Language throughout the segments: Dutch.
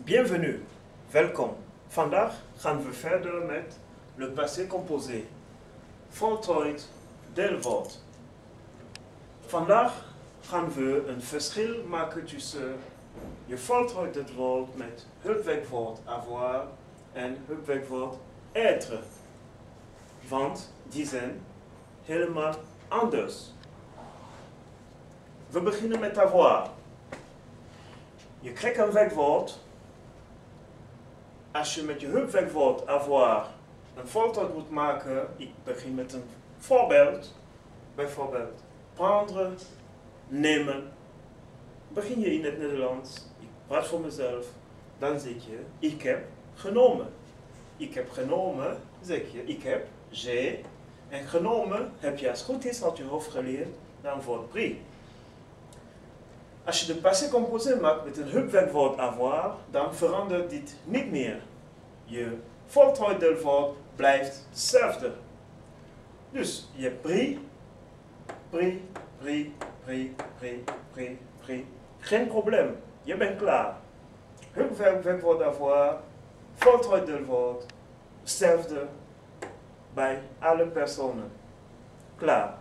Bienvenue, welkom. Vandaag gaan we verder met le passé composé. Voltooid deelwoord. Vandaag gaan we een verschil maken tussen je voltooid deelwoord met hulpwerkwoord avoir en hulpwerkwoord être. Want die zijn helemaal anders. We beginnen met avoir. Je krijgt een werkwoord. Als je met je hulpwerkwoord avoir een voltooid moet maken, ik begin met een voorbeeld. Bijvoorbeeld, prendre, nemen. Begin je in het Nederlands, ik praat voor mezelf, dan zeg je, ik heb genomen. Ik heb genomen, zeg je, ik heb, j'ai. En genomen heb je als het goed is uit je hoofd geleerd, dan wordt pris. Als je de passé composé maakt met een hulpwerkwoord avoir, dan verandert dit niet meer. Je voltooid deelwoord blijft hetzelfde. Dus je hebt pris, pris, pris, pris, pris, pris, pris. Geen probleem, je bent klaar. Hulpwerkwoord avoir, voltooid deelwoord, hetzelfde bij alle personen. Klaar.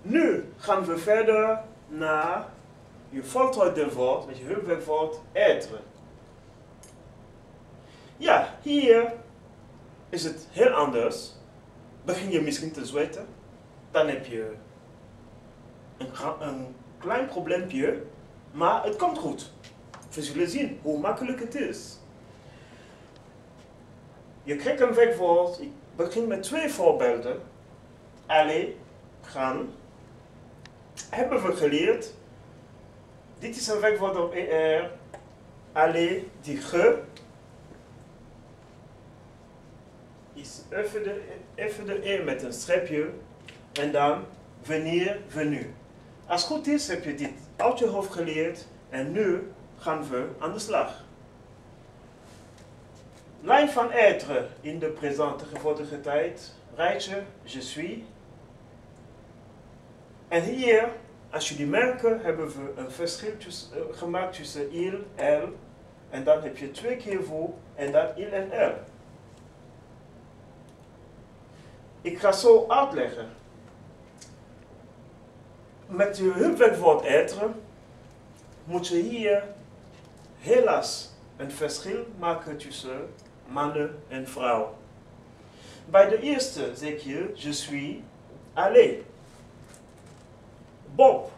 Nu gaan we verder naar je voltooid deelwoord met je hulpwerkwoord être. Ja, hier is het heel anders. Begin je misschien te zweten, dan heb je een klein probleempje, maar het komt goed. We zullen zien hoe makkelijk het is. Je krijgt een werkwoord, ik begin met 2 voorbeelden. Aller, gaan. Hebben we geleerd. Dit is een werkwoord op er. Aller, die ge. Is even de e met een streepje. En dan venir, venu. Als het goed is heb je dit uit je hoofd geleerd. En nu gaan we aan de slag. Lijn van être in de presente tegenwoordige tijd. Rijtje, je suis. En hier, als jullie merken, hebben we een verschil gemaakt tussen il, elle. En dan heb je 2 keer vous en dan il en elle. Ik ga zo uitleggen. Met je hulpwerkwoord être moet je hier helaas een verschil maken tussen mannen en vrouw. Bij de eerste zeg je, je suis allé. Bob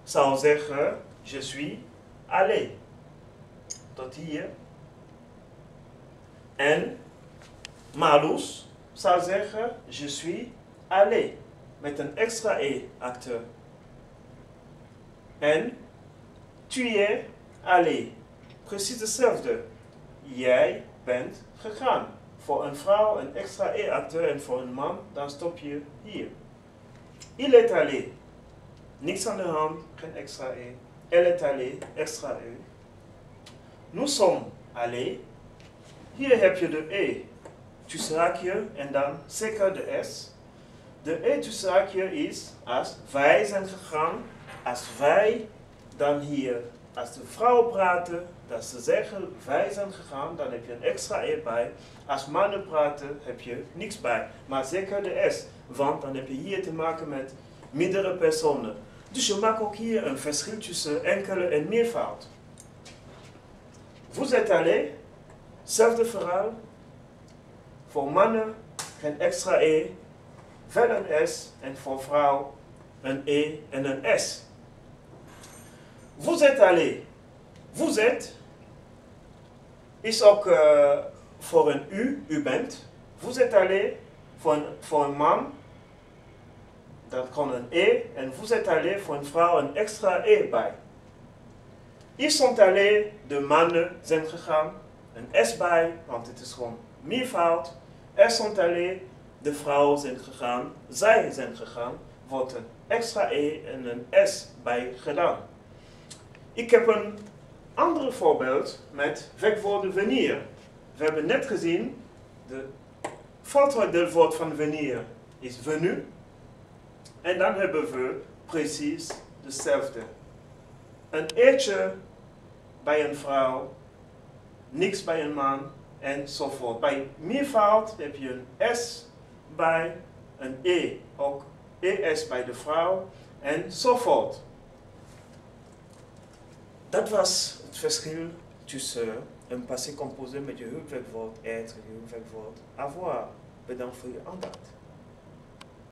zou zeggen, je suis allé. Tot hier. En Marloes zou zeggen, je suis allé. Met een extra e achter. En tu es allé. Precies hetzelfde. Jij bent gegaan. Voor een vrouw een extra e achter en voor een man dan stop je hier. Il est allé. Niks aan de hand, geen extra e. Elle est allée, extra e. Nous sommes allés. Hier heb je de e tussen haakje en dan zeker de s. De e tussen haakje is als wij zijn gegaan. Als wij, dan hier. Als de vrouwen praten, dat ze zeggen wij zijn gegaan, dan heb je een extra e bij. Als mannen praten, heb je niks bij. Maar zeker de s, want dan heb je hier te maken met meerdere personen. Dus je maakt ook hier een verschil tussen enkele en meervoud. Vous êtes allés, hetzelfde verhaal. Voor mannen geen extra e, wel een s en voor vrouw een e en een s. Vous êtes allés. Vous êtes is ook voor een u bent. Vous êtes allés voor een man. Dat kan een e en vous êtes allés voor een vrouw een extra e bij. Ils sont allés, de mannen zijn gegaan. Een s bij, want het is gewoon meervoud. Elles sont allées, de vrouwen zijn gegaan. Zij zijn gegaan. Wordt een extra e en een s bij gedaan. Ik heb een ander voorbeeld met werkwoorden venir. We hebben net gezien, de voltooid deelwoord van venir is venu. En dan hebben we precies hetzelfde. Een eetje bij een vrouw niks bij een man enzovoort. Bij meervoud heb je een S bij een E, ook ES bij de vrouw enzovoort. Dat was het verschil tussen een passé composé met je hulpwerkwoord être en je hulpwerkwoord avoir. Bedankt voor je aandacht.